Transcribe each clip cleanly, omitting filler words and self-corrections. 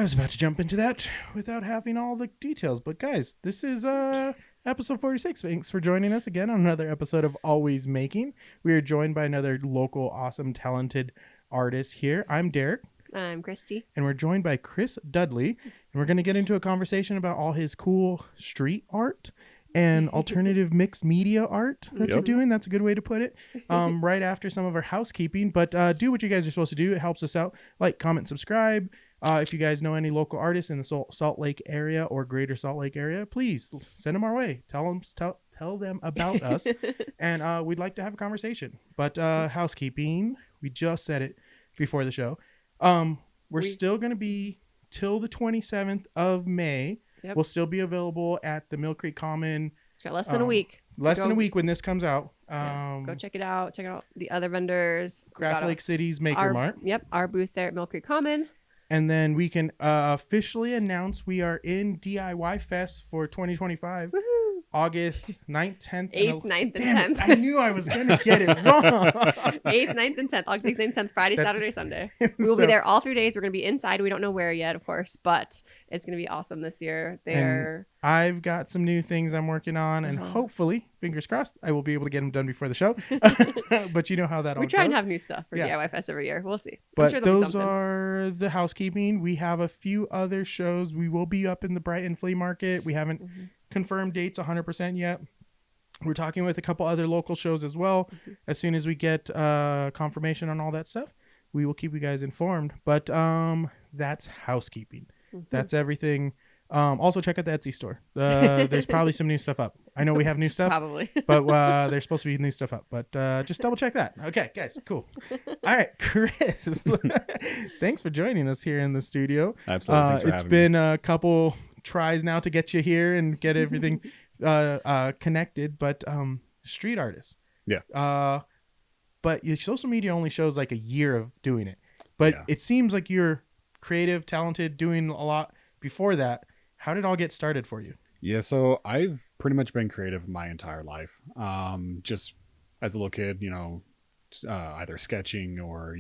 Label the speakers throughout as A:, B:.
A: I was about to jump into that without having all the details. But guys, this is episode 46. Thanks for joining us again on another episode of Always Making. We are joined by another local, awesome, talented artist here. I'm Derek.
B: I'm Christy.
A: And we're joined by Chris Dudley. And we're going to get into a conversation about all his cool street art and alternative mixed media art that you're doing. That's a good way to put it. Right after some of our housekeeping. But do what you guys are supposed to do. It helps us out. Like, comment, subscribe. If you guys know any local artists in the Salt Lake area or greater Salt Lake area, please send them our way. Tell them about us. And we'd like to have a conversation. But housekeeping, we just said it before the show. We're still going to be till the 27th of May. Yep. We'll still be available at the Mill Creek Common.
B: It's got less than a week.
A: Less than a week when this comes out.
B: Go check it out. Check out the other vendors.
A: Craft Lake City's Maker Mart.
B: Yep, our booth there at Mill Creek Common.
A: And then we can officially announce we are in DIY Fest for 2025. Woohoo! August 9th, 10th,
B: 8th, 9th, and 10th.
A: I knew I was going to get it wrong.
B: 8th, 9th, and 10th. August 8th, 9th, 10th, Friday, Saturday, Sunday. We will be there all 3 days. We're going to be inside. We don't know where yet, of course, but it's going to be awesome this year.
A: I've got some new things I'm working on, and hopefully, fingers crossed, I will be able to get them done before the show. But you know how that all goes.
B: We try and have new stuff for DIY Fest every year. We'll see.
A: But those are the housekeeping. We have a few other shows. We will be up in the Brighton Flea Market. We haven't confirmed dates 100% yet. We're talking with a couple other local shows as well. As soon as we get confirmation on all that stuff, we will keep you guys informed. But that's housekeeping. That's everything. Also, check out the Etsy store. There's probably some new stuff up. I know we have new stuff.
B: Probably.
A: But there's supposed to be new stuff up. But just double check that. Okay, guys, cool. All right, Chris. Thanks for joining us here in the studio.
C: Absolutely. Thanks for having me.
A: It's been a couple tries now to get you here and get everything connected. But street artists.
C: Yeah.
A: But your social media only shows like a year of doing it. But it seems like you're creative, talented, doing a lot before that. How did it all get started for you?
C: Yeah, so I've pretty much been creative my entire life. Just as a little kid, either sketching or,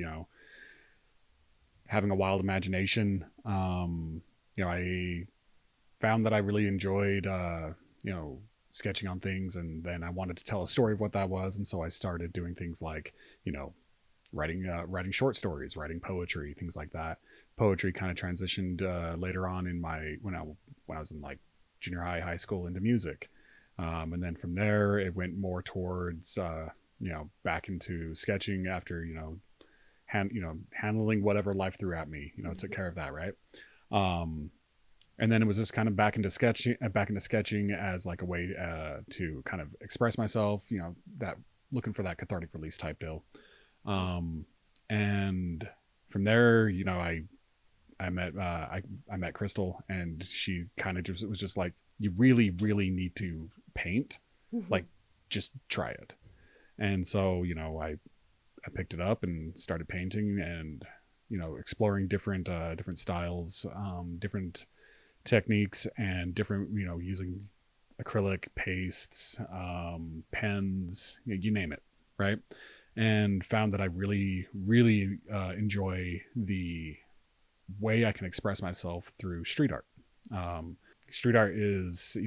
C: having a wild imagination. I found that I really enjoyed, sketching on things, and then I wanted to tell a story of what that was. And so I started doing things like, writing short stories, writing poetry, things like that. Poetry kind of transitioned later on in when I was in like junior high school into music, and then from there it went more towards back into sketching after handling whatever life threw at me. Took care of that, right? And then it was just kind of back into sketching as like a way to kind of express myself. That looking for that cathartic release type deal. And from there, I met Crystal, and she kind of was just like, you really, really need to paint, like just try it. And so, I picked it up and started painting and, exploring different styles, different techniques, and different, using acrylic pastes, pens, you name it. Right. And found that I really, really enjoy the way I can express myself through street art. Street art is,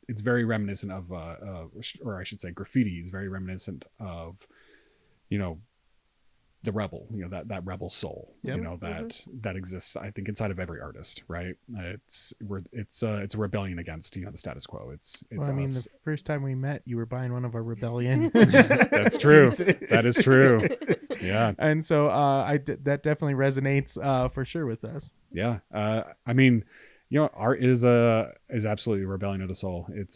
C: it's very reminiscent of, or I should say graffiti is very reminiscent of, the rebel, that rebel soul, that exists, I think, inside of every artist, right? It's a rebellion against, the status quo. It's
A: the first time we met, you were buying one of our Rebellion.
C: That's true. That is true. Yeah.
A: And so that definitely resonates for sure with us.
C: Yeah. Art is absolutely a rebellion of the soul. It's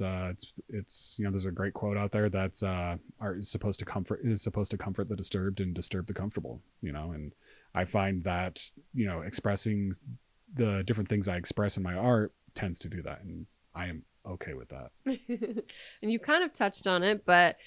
C: there's a great quote out there that's art is supposed to comfort the disturbed and disturb the comfortable, and I find that, expressing the different things I express in my art tends to do that, and I am okay with that.
B: And you kind of touched on it, but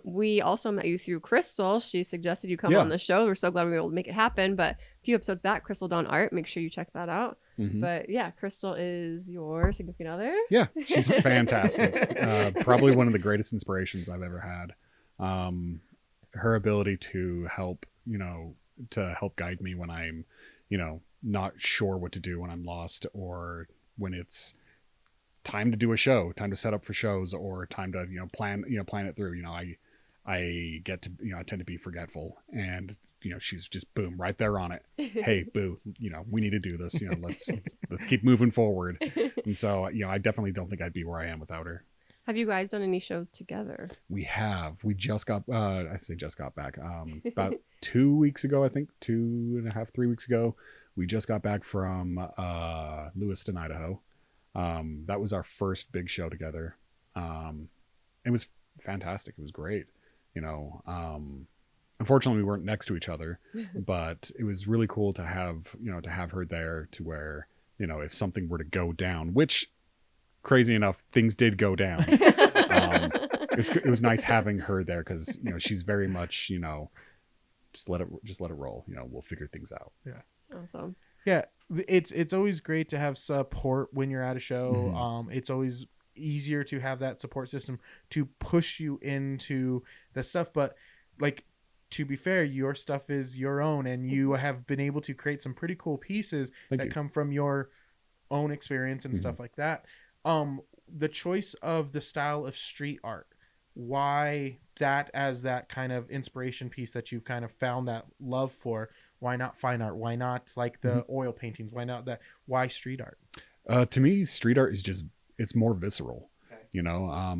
B: we also met you through Crystal. She suggested you come on the show. We're so glad we were able to make it happen. But a few episodes back, Crystal Dawn Art, make sure you check that out. But yeah, Crystal is your significant other.
C: Yeah, she's fantastic. Probably one of the greatest inspirations I've ever had. Her ability to help, to help guide me when I'm, not sure what to do, when I'm lost, or when it's time to do a show, time to set up for shows, or time to, plan it through. I get to, I tend to be forgetful, and, she's just boom, right there on it. Hey, boo, we need to do this, let's keep moving forward. And so, I definitely don't think I'd be where I am without her.
B: Have you guys done any shows together?
C: We just got, I say just got back, about 2 weeks ago, I think 2.5, 3 weeks ago, we just got back from, Lewiston, Idaho. That was our first big show together. It was fantastic. It was great. Unfortunately we weren't next to each other, but it was really cool to have her there, to where, if something were to go down, which, crazy enough, things did go down. It was nice having her there, because, she's very much, just let it roll. We'll figure things out.
A: Yeah.
B: Awesome.
A: Yeah. It's always great to have support when you're at a show.
C: Mm-hmm.
A: It's always easier to have that support system to push you into the stuff. But like, to be fair, your stuff is your own, and you have been able to create some pretty cool pieces that come from your own experience and stuff like that. The choice of the style of street art, why that as that kind of inspiration piece that you've kind of found that love for? Why not fine art? Why not like the oil paintings? Why not that? Why street art?
C: To me, street art is just, it's more visceral.
A: Okay.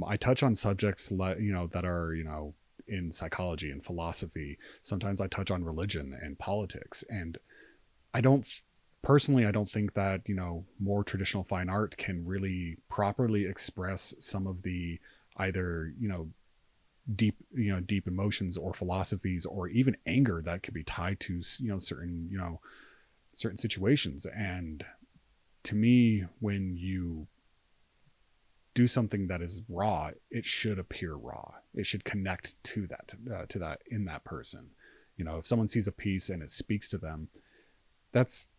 C: I touch on subjects that are, in psychology and philosophy. Sometimes I touch on religion and politics, and I don't think that, more traditional fine art can really properly express some of the either, deep emotions or philosophies, or even anger that could be tied to, certain situations. And to me, when you do something that is raw, it should appear raw. It should connect to that in that person. If someone sees a piece and it speaks to them, that's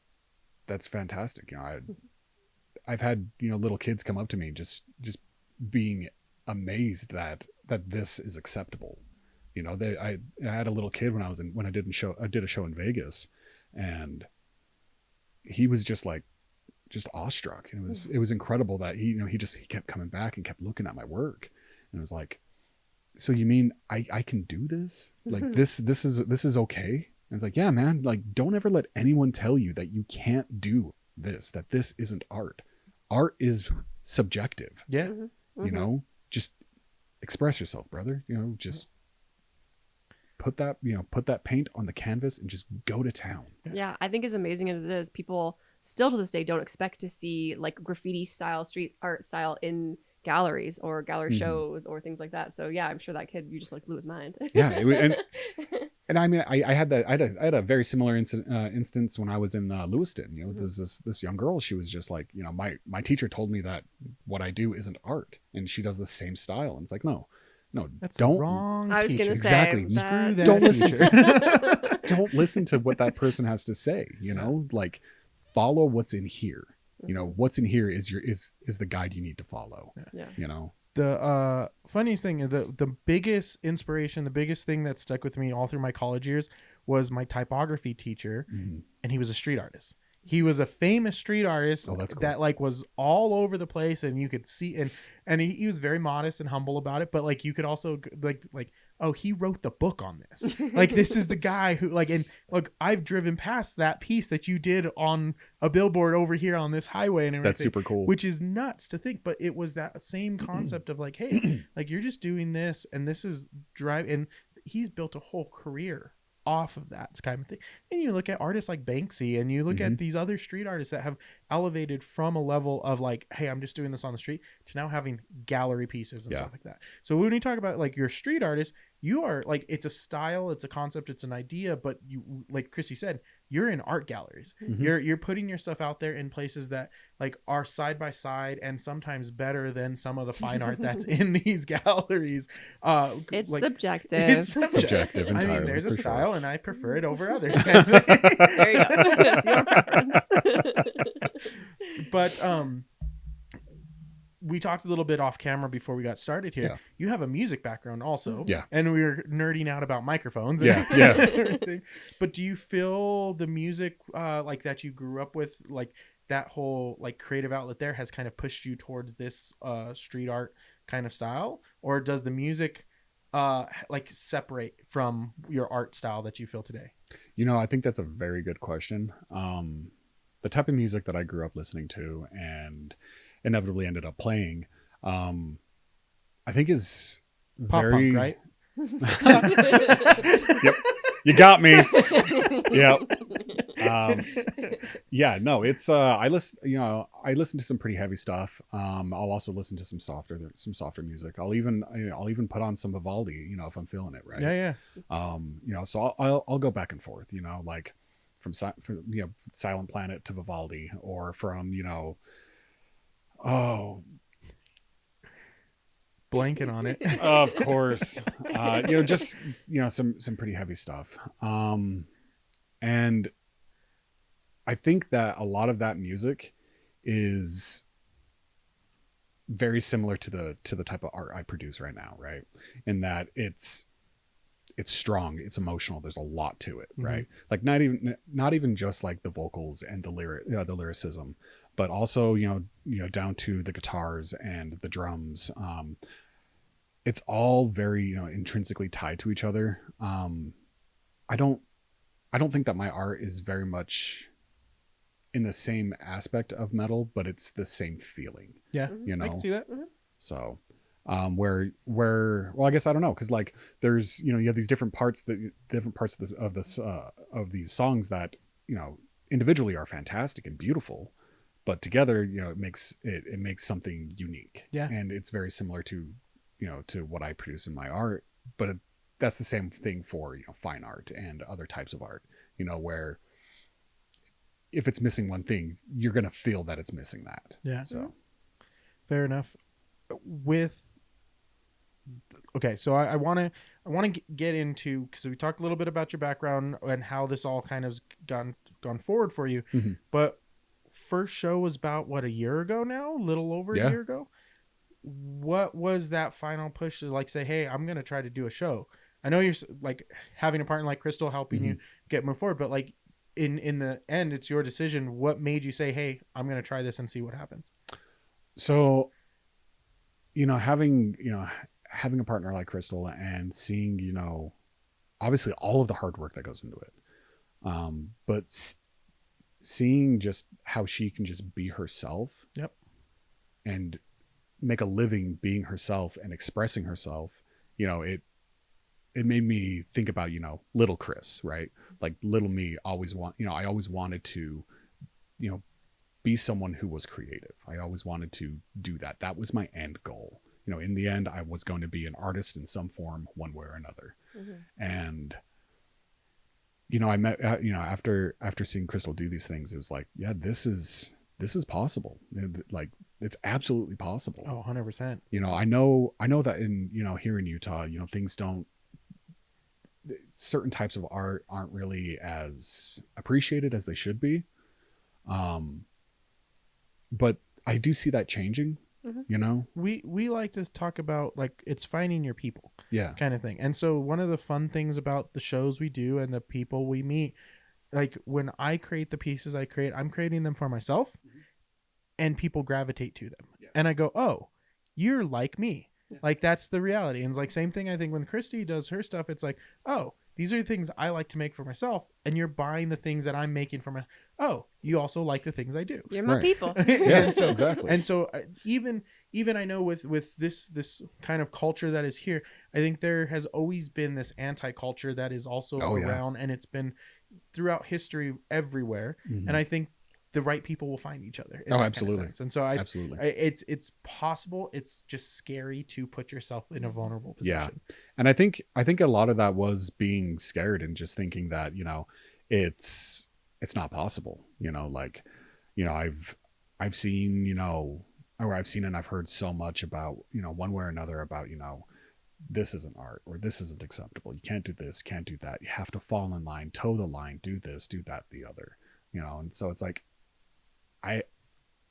C: fantastic. I've had, little kids come up to me just being amazed that this is acceptable. I had a little kid when I did a show in Vegas, and he was just awestruck. And it was incredible that he kept coming back and kept looking at my work, and it was like, so you mean I can do this? Like this is okay? And it's like, yeah, man, like, don't ever let anyone tell you that you can't do this, that this isn't art. Art is subjective.
A: Yeah.
C: Just express yourself, brother. Just put that paint on the canvas and just go to town.
B: Yeah, I think as amazing as it is, people still to this day don't expect to see like graffiti style, street art style in galleries or gallery shows or things like that. So yeah, I'm sure that kid, you just like blew his mind.
C: Yeah, and I mean, I had a very similar instance when I was in Lewiston. There's this young girl. She was just like, my teacher told me that what I do isn't art, and she does the same style. And it's like, no,
A: That's
C: don't.
A: Wrong.
B: I was going to say
C: exactly.
A: Screw that
C: Don't listen
A: teacher.
C: Don't listen to what that person has to say. Like, follow what's in here. What's in here is the guide you need to follow.
B: Yeah.
A: The funniest thing, the biggest inspiration, the biggest thing that stuck with me all through my college years was my typography teacher, and he was a street artist. He was a famous street artist that like was all over the place, and you could see, and he was very modest and humble about it, but like you could also like oh, he wrote the book on this. Like, this is the guy who like, and look, I've driven past that piece that you did on a billboard over here on this highway and everything.
C: That's super cool.
A: Which is nuts to think, but it was that same concept of like, hey, like, you're just doing this, and this is and he's built a whole career off of that kind of thing. And you look at artists like Banksy, and you look at these other street artists that have elevated from a level of like, hey, I'm just doing this on the street, to now having gallery pieces and stuff like that. So when you talk about like your street artist, you are like, it's a style, it's a concept, it's an idea, but you, like Chrissy said, you're in art galleries. You're putting your stuff out there in places that like are side by side, and sometimes better than some of the fine art that's in these galleries.
B: It's
A: like,
B: subjective.
C: It's subjective entirely.
A: I mean, there's a style, and I prefer it over others.
B: There you go. It's your preference.
A: But we talked a little bit off camera before we got started here.
C: Yeah.
A: You have a music background also.
C: Yeah.
A: And we were nerding out about microphones. And
C: Yeah.
A: everything. But do you feel the music like that you grew up with, like that whole like creative outlet there has kind of pushed you towards this street art kind of style? Or does the music like separate from your art style that you feel today?
C: I think that's a very good question. The type of music that I grew up listening to and inevitably ended up playing, I think is
A: Pop
C: very
A: punk, right?
C: Yep, you got me. Yep. Yeah, no, it's I listen to some pretty heavy stuff. I'll also listen to some softer music. I'll even put on some Vivaldi, if I'm feeling it, right?
A: Yeah.
C: So I'll go back and forth, like from Silent Planet to Vivaldi, or from
A: Blanking on it.
C: of course, just some pretty heavy stuff. And I think that a lot of that music is very similar to the type of art I produce right now, right? In that it's strong, it's emotional, there's a lot to it, right? Like not even just like the vocals and the lyricism, but also down to the guitars and the drums. It's all very intrinsically tied to each other. I don't think that my art is very much in the same aspect of metal, but it's the same feeling.
A: Yeah. I can see that.
C: So well, I guess I don't know, because like there's you have these different parts of these songs that individually are fantastic and beautiful, but together it makes something unique.
A: Yeah.
C: And it's very similar to to what I produce in my art, but that's the same thing for fine art and other types of art, where if it's missing one thing, you're gonna feel that it's missing that.
A: Yeah.
C: So
A: fair enough. So I want to get into, because we talked a little bit about your background and how this all kind of gone forward for you. But first show was about a year ago now, a little over a year ago. What was that final push to like say, hey, I'm gonna try to do a show? I know you're like having a partner like Crystal helping you move forward, but like in the end, it's your decision. What made you say, hey, I'm gonna try this and see what happens?
C: So having a partner like Crystal and seeing obviously all of the hard work that goes into it, but seeing just how she can just be herself.
A: Yep.
C: And make a living being herself and expressing herself, it made me think about little Chris, right? Like little me I always wanted to be someone who was creative. I always wanted to do that. That was my end goal. In the end, I was going to be an artist in some form, one way or another. And I met after seeing Crystal do these things, it was like, yeah, this is possible. Like, it's absolutely possible.
A: Oh, 100%.
C: I know that in here in Utah, certain types of art aren't really as appreciated as they should be. But I do see that changing.
A: We like to talk about like it's finding your people, kind of thing. And so one of the fun things about the shows we do and the people we meet, like when I create the pieces I create, I'm creating them for myself, and people gravitate to them. And I go, oh, you're like me. Like that's the reality. And it's like same thing. I think when Christy does her stuff, it's like, oh, these are the things I like to make for myself, and you're buying the things that I'm making for my. Oh, you also like the things I do.
B: You're my people.
A: And so
C: exactly.
A: And so even I know with this kind of culture that is here, I think there has always been this anti-culture that is also around, and it's been throughout history everywhere. And I think the right people will find each other.
C: Absolutely.
A: Kind of and so
C: absolutely,
A: it's possible. It's just scary to put yourself in a vulnerable position.
C: Yeah. And I think a lot of that was being scared and just thinking that, it's not possible, like, I've seen, and I've heard so much about, one way or another about, this isn't art, or this isn't acceptable. You can't do this, can't do that. You have to fall in line, toe the line, do this, do that, the other, and so it's like, I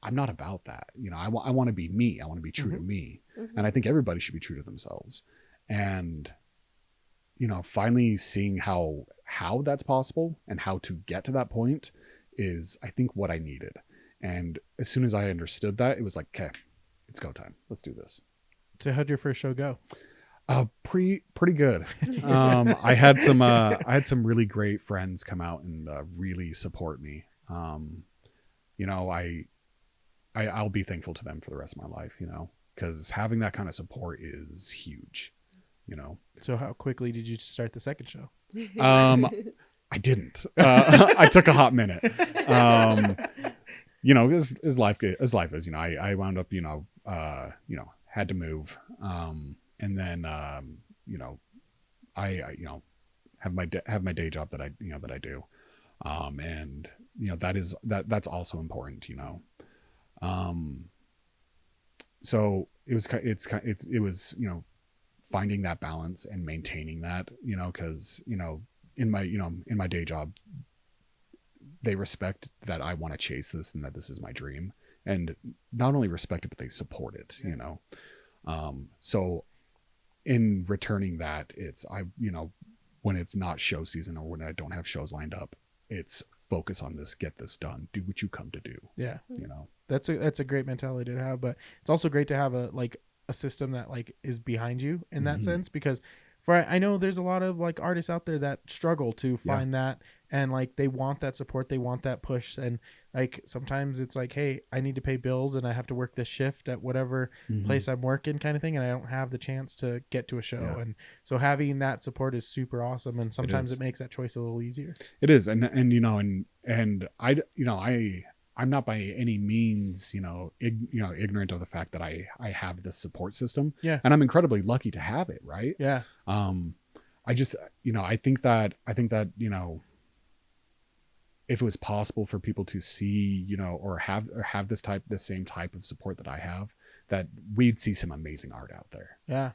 C: I'm not about that. I want to be me. I want to be true to me. And I think everybody should be true to themselves. And, finally seeing how that's possible and how to get to that point is, I think, what I needed. And as soon as I understood that, it was like, okay, it's go time. Let's do this.
A: So how'd your first show go?
C: Pretty good. I had some really great friends come out and really support me. I'll be thankful to them for the rest of my life, because having that kind of support is huge,
A: So how quickly did you start the second show?
C: I didn't. I took a hot minute. As life is, I wound up, had to move. And then, I have my day job that I do. And that's also important, so it was, finding that balance and maintaining that, cause in my day job, they respect that I want to chase this and that this is my dream, and not only respect it, but they support it, so in returning that, when it's not show season or when I don't have shows lined up, it's focus on this, get this done, do what you come to do.
A: Yeah. That's a great mentality to have, but it's also great to have a system that is behind you in that sense, because I know there's a lot of artists out there that struggle to find that, and they want that support, they want that push, and sometimes it's hey, I need to pay bills and I have to work this shift at whatever place I'm working kind of thing, and I don't have the chance to get to a show. And so having that support is super awesome, and sometimes it makes that choice a little easier. It is. And I'm not by any means, ignorant of the fact that I have this support system. Yeah. And I'm incredibly lucky to have it. Right. Yeah. I just, I think that, if it was possible for people to see, or have this same type of support that I have, that we'd see some amazing art out there. Yeah.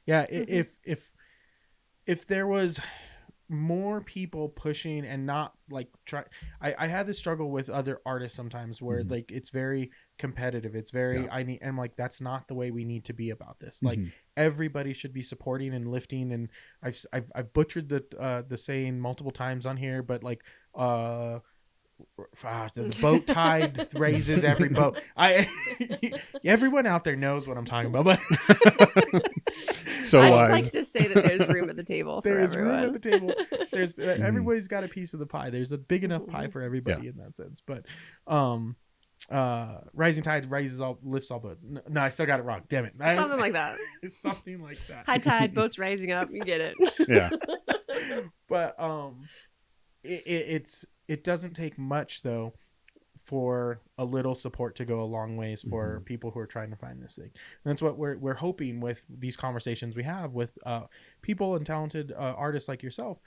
A: Yeah. If there was more people pushing and not try, I had this struggle with other artists sometimes where it's very competitive, it's very I'm that's not the way we need to be about this. Everybody should be supporting and lifting, and I've butchered the saying multiple times on here, but the boat tide raises every boat. Everyone out there knows what I'm talking about, but
B: I just like to say that there's room at the table for
A: there's
B: everyone.
A: room at the table. There's everybody's got a piece of the pie. There's a big enough pie for everybody in that sense. But rising tide lifts all boats. No, I still got it wrong. Damn it.
B: Something like that.
A: It's something like that.
B: High tide, boats rising up. You get it.
C: Yeah.
A: But it doesn't take much though for a little support to go a long ways for people who are trying to find this thing. And that's what we're hoping with these conversations we have with people and talented artists like yourself.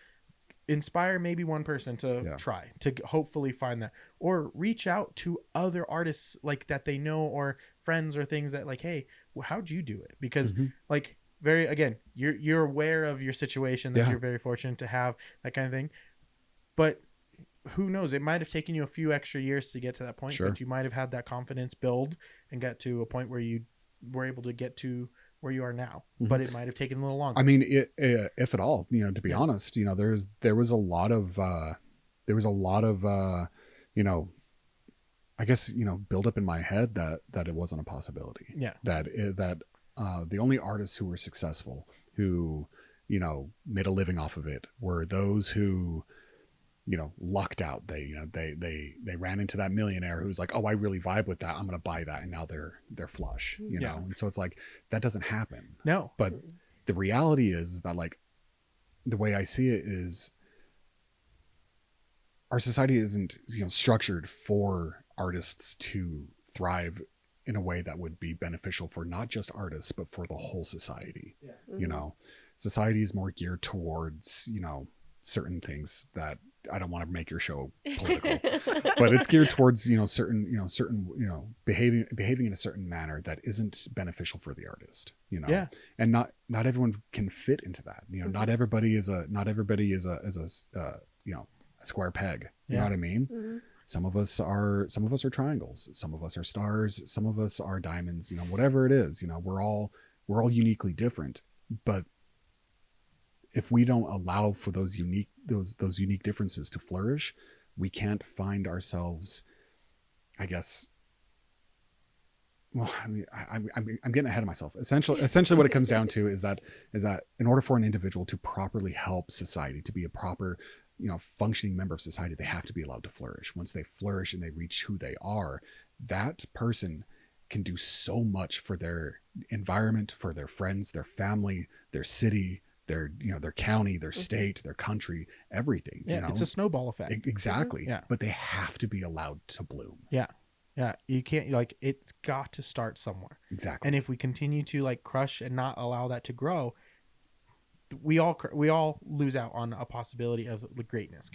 A: Inspire maybe one person to try to hopefully find that, or reach out to other artists that they know, or friends or things that hey, how'd you do it? Because you're aware of your situation, that you're very fortunate to have that kind of thing, but who knows, it might have taken you a few extra years to get to that point. But you might have had that confidence build and get to a point where you were able to get to where you are now, but it might have taken a little longer.
C: I mean, if at all, to be honest, there was a lot of I guess, build up in my head that it wasn't a possibility. Yeah. That the only artists who were successful, who, made a living off of it, were those who, lucked out. They ran into that millionaire who's like, oh, I really vibe with that, I'm going to buy that. And now they're flush, know? And so it's that doesn't happen. No. But the reality is that the way I see it is our society isn't, structured for artists to thrive in a way that would be beneficial for not just artists, but for the whole society. Yeah. Society is more geared towards, certain things that I don't want to make your show political, but it's geared towards, certain behaving in a certain manner that isn't beneficial for the artist, Yeah. And not everyone can fit into that. Not everybody is a square peg. You know what I mean? Some of us are triangles. Some of us are stars. Some of us are diamonds. Whatever it is, we're all uniquely different. But if we don't allow for those unique differences to flourish, we can't find ourselves, I guess. Well, I mean, I'm getting ahead of myself. Essentially, what it comes down to is that in order for an individual to properly help society, to be a proper, functioning member of society, they have to be allowed to flourish. Once they flourish and they reach who they are, that person can do so much for their environment, for their friends, their family, their city, their county, their state, their country, everything.
A: Yeah, it's a snowball effect.
C: Exactly.
A: Yeah.
C: But they have to be allowed to bloom.
A: Yeah. Yeah, you can't, it's got to start somewhere.
C: Exactly.
A: And if we continue to crush and not allow that to grow, we all lose out on a possibility of greatness.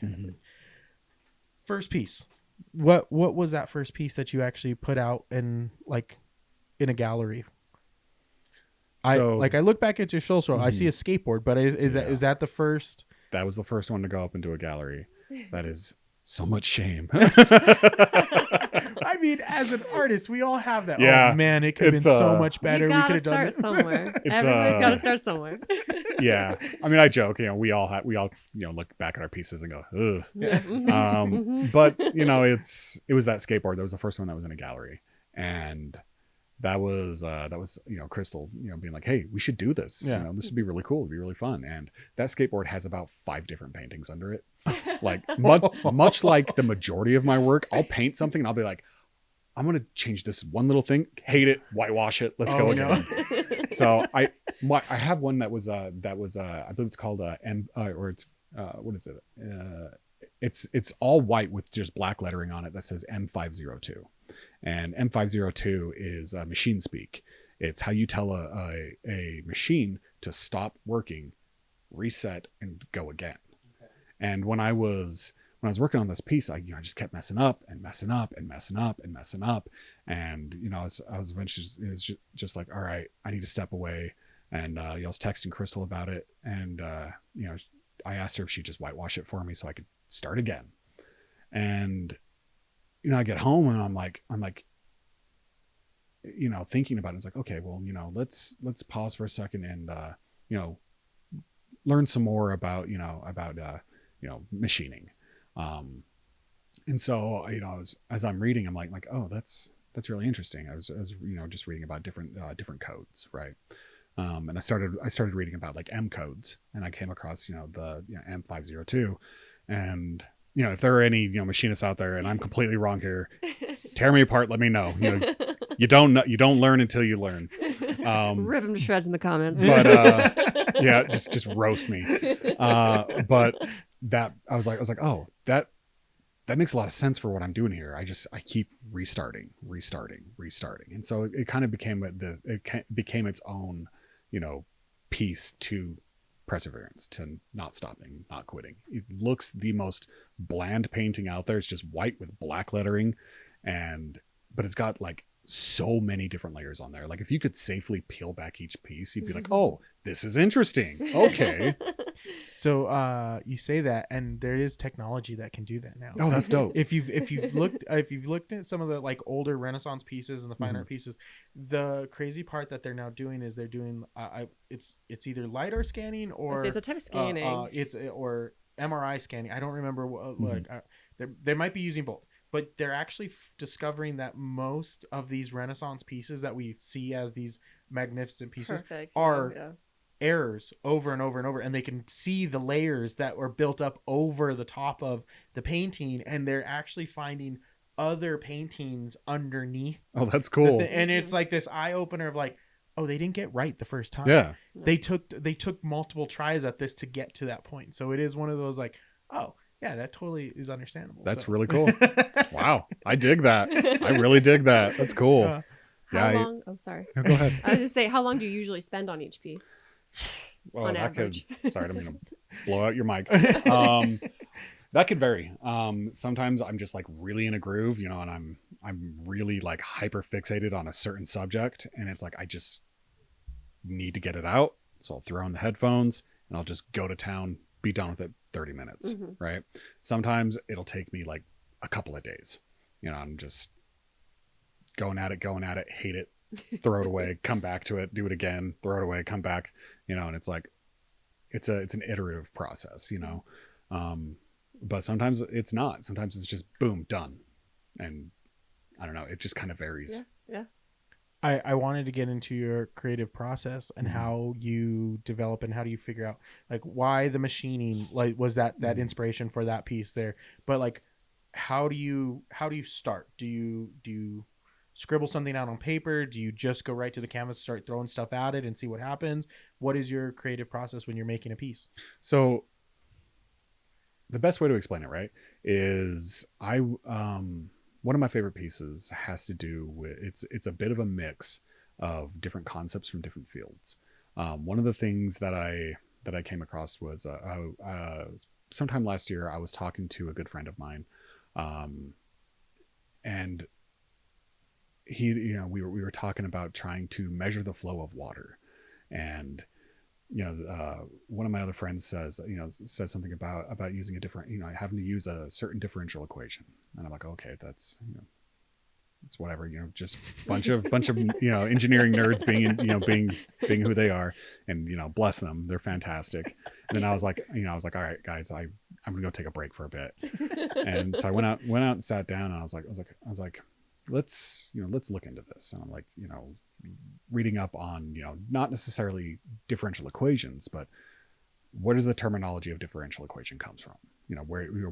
A: First piece. What was that first piece that you actually put out in a gallery?
C: So,
A: I look back at your social, I see a skateboard, but is that the first?
C: That was the first one to go up into a gallery. That is so much shame.
A: I mean, as an artist, we all have that.
C: Yeah,
A: oh man, it could have been so much better.
B: You
A: We
B: gotta
A: could have done
B: start somewhere.
C: It's,
B: Everybody's got to start somewhere.
C: Yeah, I mean, I joke. We all look back at our pieces and go, ugh.
A: Yeah.
C: But it was that skateboard. That was the first one that was in a gallery, and that was Crystal, being like, hey, we should do this.
A: Yeah.
C: This would be really cool. It'd be really fun. And that skateboard has about 5 different paintings under it. Like much like the majority of my work, I'll paint something and I'll be like, I'm going to change this one little thing, hate it, whitewash it. Let's go again. No. So I have one that was I believe it's called what is it? It's all white with just black lettering on it that says M502. And M502 is machine speak. It's how you tell a machine to stop working, reset, and go again. Okay. And when I was working on this piece, I just kept messing up. And I was eventually just like, all right, I need to step away. And I was texting Crystal about it, and I asked her if she'd just whitewash it for me so I could start again. And I get home and I'm like, thinking about it. It's like, okay, well, let's pause for a second and, learn some more about machining. And so, as I'm reading, I'm like, oh, that's really interesting. I was just reading about different codes. Right. And I started reading about M codes, and I came across, the M502, and, if there are any, machinists out there and I'm completely wrong here, tear me apart. Let me know. You don't learn until you learn.
B: Rip them to shreds in the comments.
C: But yeah, just roast me. But that I was like, oh, that makes a lot of sense for what I'm doing here. I keep restarting. And so it kind of became its own, piece to perseverance, to not stopping, not quitting. It looks the most bland painting out there. It's just white with black lettering, but it's got so many different layers on there. If you could safely peel back each piece, you'd be like, oh, this is interesting. Okay.
A: So you say that, and there is technology that can do that now.
C: Oh, that's dope.
A: If you've looked at some of the older Renaissance pieces and the fine art pieces, the crazy part that they're now doing is they're doing it's either LiDAR scanning or
B: it's a type of scanning.
A: Or MRI scanning. I don't remember they might be using both. But they're actually discovering that most of these Renaissance pieces that we see as these magnificent pieces are errors over and over and over. And they can see the layers that were built up over the top of the painting. And they're actually finding other paintings underneath.
C: Oh, that's cool.
A: And it's like this eye opener of oh, they didn't get right the first time.
C: Yeah.
A: They took multiple tries at this to get to that point. So it is one of those oh, yeah, that totally is understandable.
C: That's really cool. Wow. I dig that. I really dig that. That's cool.
B: How long? Oh, sorry.
C: No, go ahead.
B: I was just saying, how long do you usually spend on each piece?
C: Well,
B: on
C: that
B: average.
C: Sorry, I didn't mean to blow out your mic. That could vary. Sometimes I'm just really in a groove, and I'm really hyper fixated on a certain subject, and it's I just need to get it out. So I'll throw on the headphones and I'll just go to town, be done with it 30 minutes. Right. Sometimes it'll take me a couple of days. I'm just going at it, hate it, throw it away, come back to it, do it again, throw it away, come back, and it's like, it's an iterative process, but sometimes it's not. Sometimes it's just boom, done. And I don't know, it just kind of varies.
B: Yeah.
A: I wanted to get into your creative process and how you develop and how do you figure out like why the machining, like was that inspiration for that piece there, but like how do you start? Do you scribble something out on paper? Do you just go right to the canvas, start throwing stuff at it and see what happens? What is your creative process when you're making a piece?
C: So the best way to explain it, right, is one of my favorite pieces has to do with it's a bit of a mix of different concepts from different fields. One of the things that I came across was sometime last year I was talking to a good friend of mine, and we were talking about trying to measure the flow of water, and one of my other friends says something about using a different, having to use a certain differential equation. And I'm like, okay, that's, it's whatever, just bunch of, engineering nerds being who they are, and, bless them. They're fantastic. And then I was like, all right, guys, I'm going to go take a break for a bit. And so I went out and sat down, and I was like, let's look into this. And I'm like, reading up on, not necessarily differential equations, but where does the terminology of differential equation comes from?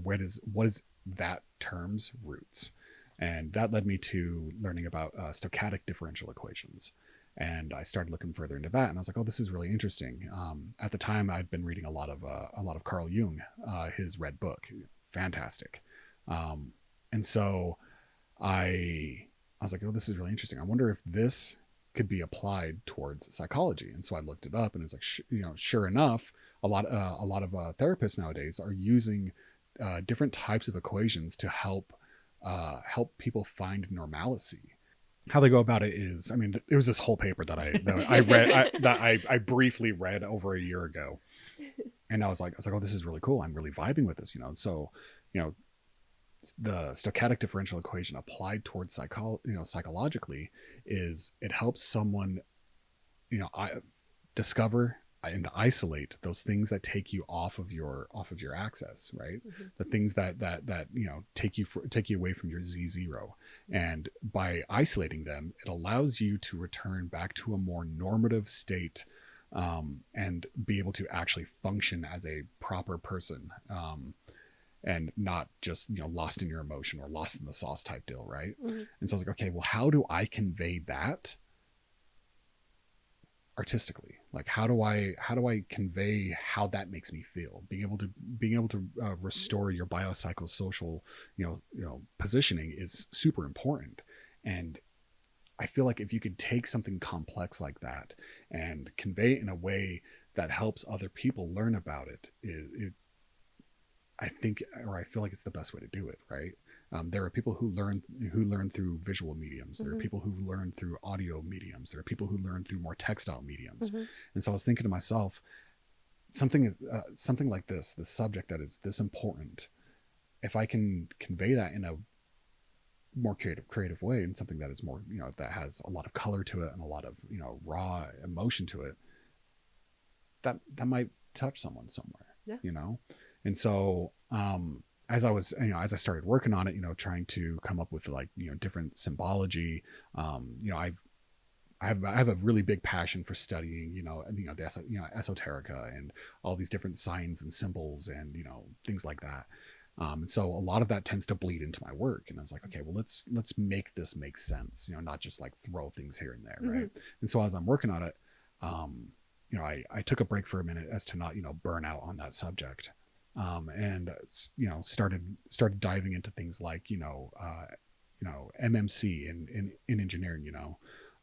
C: What is that term's roots? And that led me to learning about stochastic differential equations. And I started looking further into that, and I was like, oh, this is really interesting. At the time, I'd been reading a lot of Carl Jung, his Red Book, fantastic. And so I was like, oh, this is really interesting. I wonder if this could be applied towards psychology. And so I looked it up, and it's like, sure enough, a lot of therapists nowadays are using different types of equations to help people find normalcy. How they go about it is, it was this whole paper that I read, that I briefly read over a year ago, and I was like, oh, this is really cool. I'm really vibing with this, So, the stochastic differential equation applied towards psychologically is it helps someone, discover and isolate those things that take you off of your axis, right? Mm-hmm. The things that take you away from your Z0, and by isolating them, it allows you to return back to a more normative state, and be able to actually function as a proper person, and not just lost in your emotion or lost in the sauce type deal, right? Mm-hmm. And so I was like, okay, well, how do I convey that artistically? Like, how do I convey how that makes me feel? Being able to restore your biopsychosocial positioning is super important. And I feel like if you could take something complex like that and convey it in a way that helps other people learn about it, I feel like it's the best way to do it, right? There are people who learn through visual mediums. There are people who learn through audio mediums. There are people who learn through more textile mediums. Mm-hmm. And so I was thinking to myself, something like this subject that is this important, if I can convey that in a more creative way, and something that is more, that has a lot of color to it and a lot of, raw emotion to it, that might touch someone somewhere, And so, as I started working on it, trying to come up with different symbology, I have a really big passion for studying, the esoterica and all these different signs and symbols and, things like that. And so a lot of that tends to bleed into my work. And I was like, okay, well, let's make this make sense, not just like throw things here and there. Mm-hmm. Right. And so as I'm working on it, I took a break for a minute as to not, burn out on that subject. And started diving into things like MMC in engineering,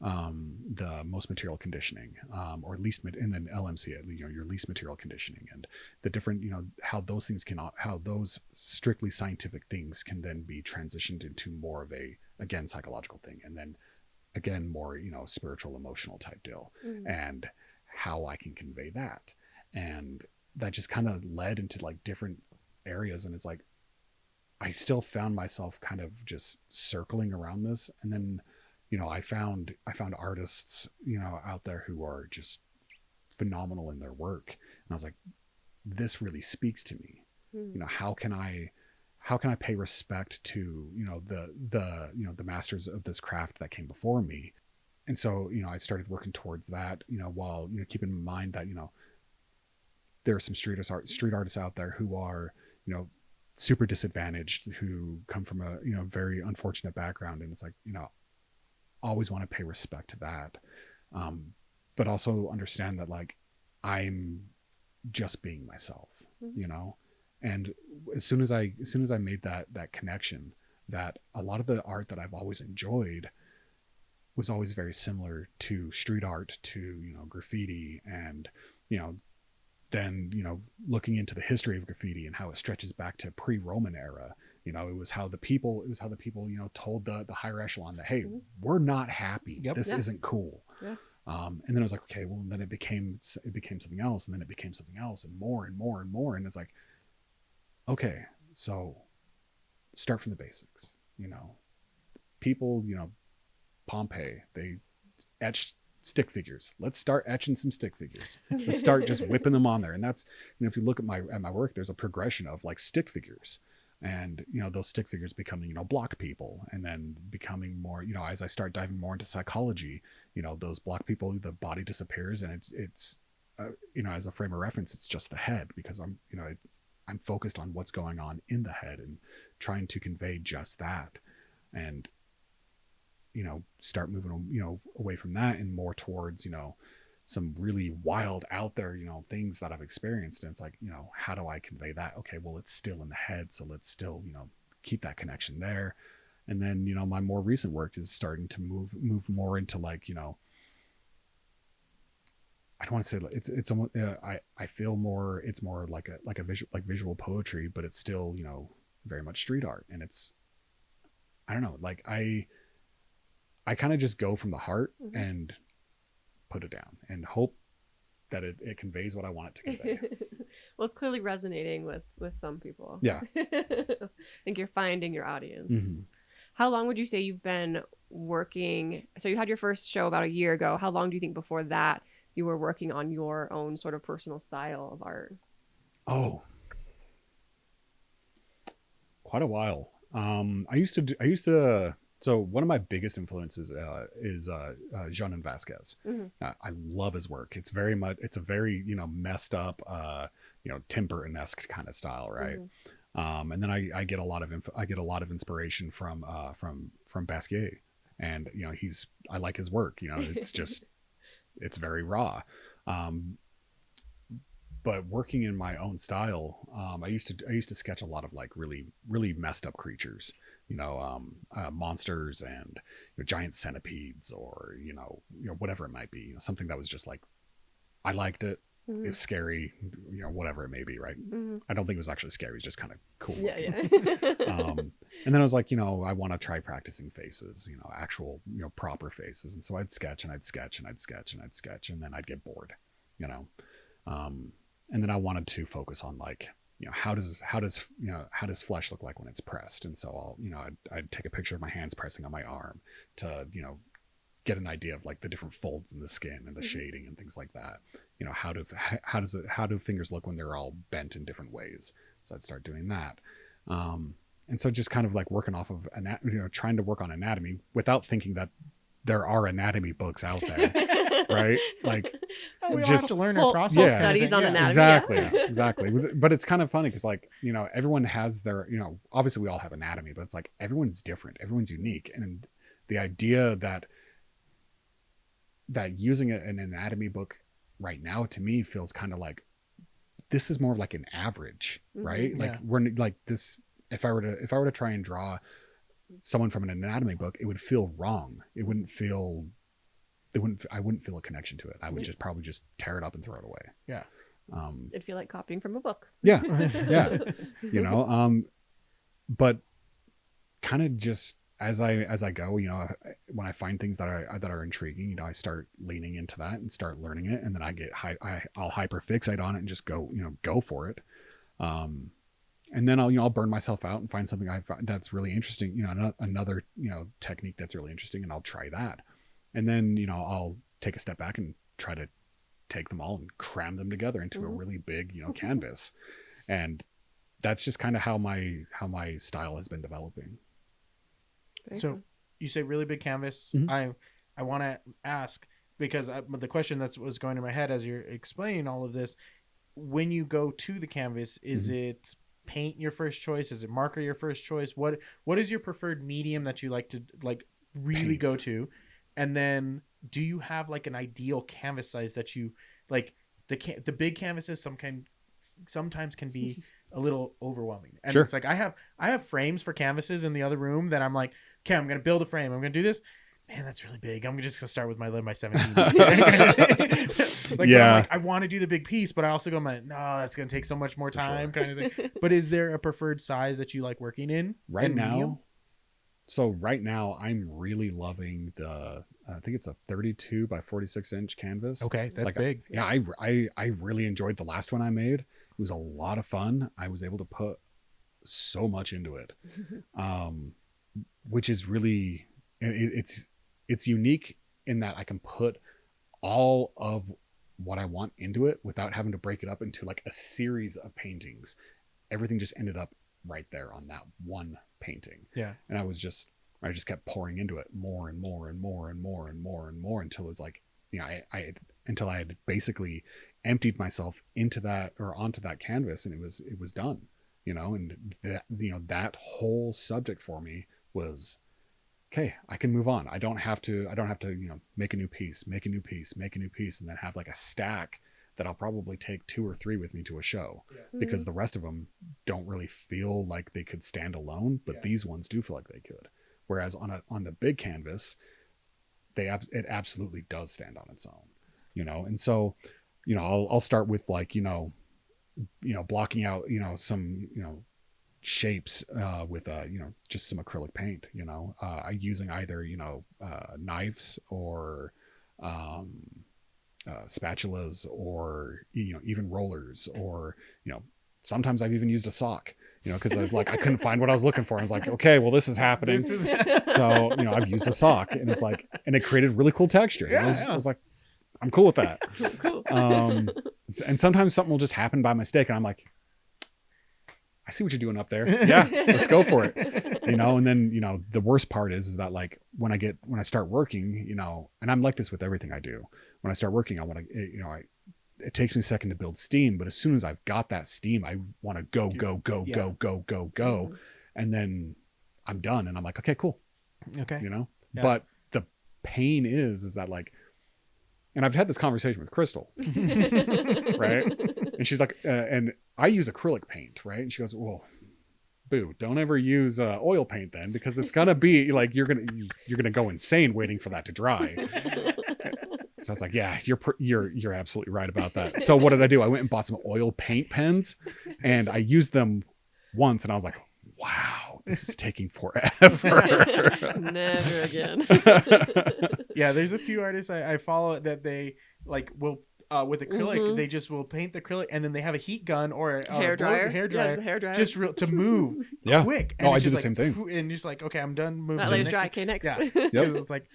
C: the most material conditioning, or least, and then LMC, your least material conditioning, and the different, how those things how those strictly scientific things can then be transitioned into more of a, again, psychological thing, and then again more spiritual, emotional type deal, and how I can convey that. And that just kind of led into like different areas. And it's like, I still found myself kind of just circling around this. And then, you know, I found artists, you know, out there who are just phenomenal in their work. And I was like, this really speaks to me. You know, how can I pay respect to, you know, the masters of this craft that came before me? And so, you know, I started working towards that, you know, while, you know, keeping in mind that, you know, there are some street artists out there who are, you know, super disadvantaged, who come from a, you know, very unfortunate background. And it's like, you know, always want to pay respect to that. But also understand that, like, I'm just being myself, you know? And as soon as I made that connection, that a lot of the art that I've always enjoyed was always very similar to street art, to, you know, graffiti, and, you know, then, you know, looking into the history of graffiti and how it stretches back to pre-Roman era. You know, it was how the people, you know, told the higher echelon that, hey, we're not happy. This isn't cool. And then I was like, okay, well, then it became something else, and then it became something else, and more and more and more. And it's like, okay, so start from the basics. You know, people, you know, Pompeii, they etched stick figures. Let's start etching some stick figures. Let's start just whipping them on there. And that's, you know, if you look at my work, there's a progression of like stick figures, and, you know, those stick figures becoming, you know, block people, and then becoming more, you know, as I start diving more into psychology, you know, those block people, the body disappears, and it's you know, as a frame of reference, it's just the head, because I'm, you know, I'm focused on what's going on in the head and trying to convey just that. And, you know, start moving, you know, away from that and more towards, you know, some really wild out there, you know, things that I've experienced. And it's like, you know, how do I convey that? Okay, well, it's still in the head, so let's still, you know, keep that connection there. And then, you know, my more recent work is starting to move more into, like, you know, I don't want to say it's almost, I feel more, it's more like a visual poetry, but it's still, you know, very much street art. And it's, I don't know, like I kind of just go from the heart and put it down and hope that it conveys what I want it to convey.
B: Well, it's clearly resonating with some people.
C: Yeah.
B: I think you're finding your audience. How long would you say you've been working? So you had your first show about a year ago. How long do you think before that you were working on your own sort of personal style of art?
C: Oh, quite a while. I used to, so one of my biggest influences is Jean Vasquez. I love his work. It's a very, you know, messed up, you know, Tim Burton-esque kind of style, right? And then I get a lot of inspiration from Basquiat, and, you know, I like his work. You know, it's just it's very raw. But working in my own style, I used to sketch a lot of, like, really, really messed up creatures, you know, monsters and, you know, giant centipedes, or, you know, whatever it might be, you know, something that was just like, I liked it. It was scary, you know, whatever it may be. Right. I don't think it was actually scary. It was just kind of cool.
B: Yeah.
C: And then I was like, you know, I want to try practicing faces, you know, actual, you know, proper faces. And so I'd sketch and I'd sketch and I'd sketch and I'd sketch, and then I'd get bored, you know. And then I wanted to focus on, like, you know, how does flesh look like when it's pressed? And so I'll, you know, I'd take a picture of my hands pressing on my arm to, you know, get an idea of, like, the different folds in the skin and the shading and things like that. You know, how do fingers look when they're all bent in different ways? So I'd start doing that. And so just kind of like working off of, you know, trying to work on anatomy without thinking that there are anatomy books out there, right? Like,
A: we all
C: just
A: have to learn our process.
B: Whole studies on anatomy.
C: Exactly,
B: Yeah.
C: exactly. But it's kind of funny because, like, you know, everyone has their, you know, obviously we all have anatomy, but it's like everyone's different, everyone's unique, and the idea that using an anatomy book right now, to me, feels kind of like this is more of like an average, right? Like, we're like this. If I were to try and draw someone from an anatomy book, it would feel wrong. I wouldn't feel a connection to it. I would just probably just tear it up and throw it away.
A: Yeah.
B: It'd feel like copying from a book.
C: Yeah. Yeah. You know, but kind of just as I go, you know, when I find things that are intriguing, you know, I start leaning into that and start learning it. And then I'll hyper fixate on it and just go for it. and then I'll burn myself out and find something that's really interesting, another technique that's really interesting, and I'll try that. And then I'll take a step back and try to take them all and cram them together into a really big canvas. And that's just kind of how my style has been developing.
A: So you say really big canvas. I want to ask, because the question that was going in my head as you're explaining all of this, when you go to the canvas, is it paint your first choice? Is it marker your first choice? What is your preferred medium that you like to really paint. Go to? And then do you have like an ideal canvas size that you like? The big canvases sometimes can be a little overwhelming. And it's like I have frames for canvases in the other room that I'm like, okay, I'm going to build a frame. I'm going to do this. Man, that's really big. I'm just going to start with my 17. It's like, I'm like, I want to do the big piece, but I also go, no, that's going to take so much more time kind of thing. But is there a preferred size that you like working in?
C: Right now, I'm really loving I think it's a 32 by 46 inch canvas.
A: Okay, that's big.
C: I really enjoyed the last one I made. It was a lot of fun. I was able to put so much into it, which is really, it's unique in that I can put all of what I want into it without having to break it up into like a series of paintings. Everything just ended up right there on that one painting.
A: Yeah.
C: And I just kept pouring into it more and more and more and more and more and more until it was like, until I had basically emptied myself into that or onto that canvas, and it was done, and that whole subject for me was, okay, I can move on. I don't have to, make a new piece, and then have like a stack that I'll probably take 2 or 3 with me to a show, because the rest of them don't really feel like they could stand alone, but these ones do feel like they could. Whereas on the big canvas, it absolutely does stand on its own, and so, I'll start with like, blocking out, some, shapes with just some acrylic paint, using either knives or spatulas, or even rollers, or sometimes I've even used a sock, because I was like, I couldn't find what I was looking for. I was like, okay, well, this is happening. So I've used a sock, and it's like, and it created really cool textures. I was like, I'm cool with that.
B: Cool.
C: And sometimes something will just happen by mistake, and I'm like, I see what you're doing up there. Yeah, let's go for it. And then, the worst part is that like when I start working, and I'm like this with everything I do. When I start working, I want to, it takes me a second to build steam, but as soon as I've got that steam, I want to go. And then I'm done, and I'm like, okay, cool.
A: Okay.
C: But the pain is that like, and I've had this conversation with Crystal, right? And she's like, and I use acrylic paint, right? And she goes, well, boo, don't ever use oil paint then, because it's gonna be like you're gonna go insane waiting for that to dry. So I was like, yeah, you're absolutely right about that. So what did I do? I went and bought some oil paint pens, and I used them once, and I was like, wow, this is taking forever.
B: Never again.
A: Yeah, there's a few artists I follow that they like will with acrylic, they just will paint the acrylic, and then they have a heat gun or a hair dryer, just to move quick. And
C: I do the same thing.
A: And just like, okay, I'm done moving.
B: That lady's dry. Okay, next.
A: Yeah, because it's like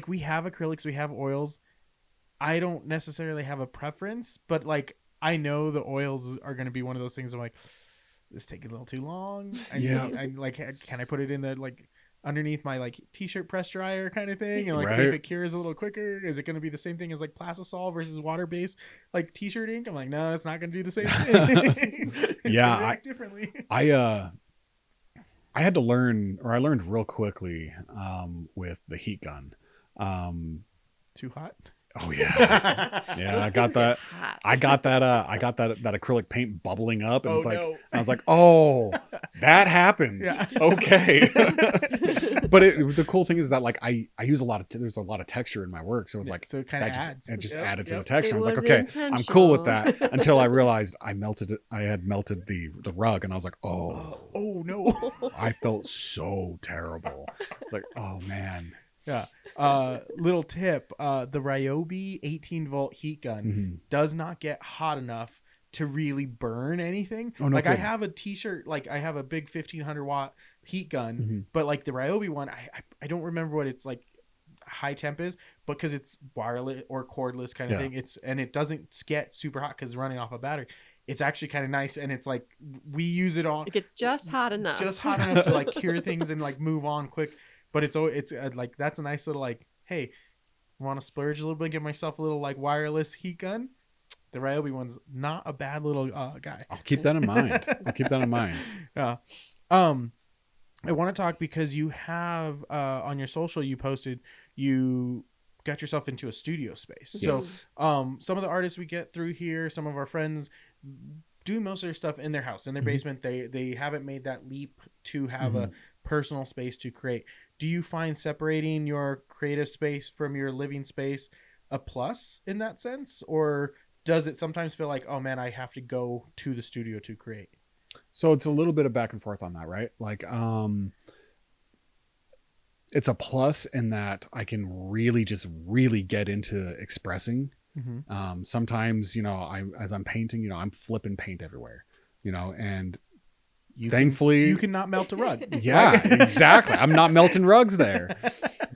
A: we have acrylics, we have oils. I don't necessarily have a preference, but like I know the oils are going to be one of those things. I'm like, this is taking a little too long. I like, can I put it in the like underneath my like t-shirt press dryer kind of thing, and like see if it cures a little quicker? Is it going to be the same thing as like Plastisol versus water-based like t-shirt ink? I'm like, no, it's not going to do the same thing. It's differently.
C: I had to learn, or I learned real quickly with the heat gun.
A: Too hot.
C: Oh yeah. I got that acrylic paint bubbling up, and I was like, oh, that happens. Yeah. Okay. But the cool thing is that like I use there's a lot of texture in my work, so it's like,
A: so it kind of adds.
C: It just added to the texture. I was like, okay, I'm cool with that, until I realized I had melted the rug, and I was like, oh
A: no.
C: I felt so terrible. It's like, oh man.
A: Yeah. Little tip, the Ryobi 18 volt heat gun does not get hot enough to really burn anything.
C: Oh, no
A: like I
C: kidding.
A: have a t-shirt, like I have a big 1500 watt heat gun, but like the Ryobi one, I don't remember what it's like high temp is, but because it's wireless or cordless kind of thing, it doesn't get super hot because it's running off a battery. It's actually kind of nice, and it's like we use it all.
B: It gets just hot enough
A: to like cure things and like move on quick. But it's like that's a nice little like, hey, want to splurge a little bit, get myself a little like wireless heat gun. The Ryobi one's not a bad little guy.
C: I'll keep that in mind.
A: Yeah. I want to talk because you have on your social you posted you got yourself into a studio space.
C: Yes.
A: So some of the artists we get through here, some of our friends do most of their stuff in their house, in their basement. They haven't made that leap to have a personal space to create. Do you find separating your creative space from your living space a plus in that sense, or does it sometimes feel like, oh man, I have to go to the studio to create?
C: So it's a little bit of back and forth on that, right? Like, it's a plus in that I can really get into expressing. Sometimes, as I'm painting, I'm flipping paint everywhere, and thankfully
A: you cannot melt a rug.
C: Yeah, exactly. I'm not melting rugs there,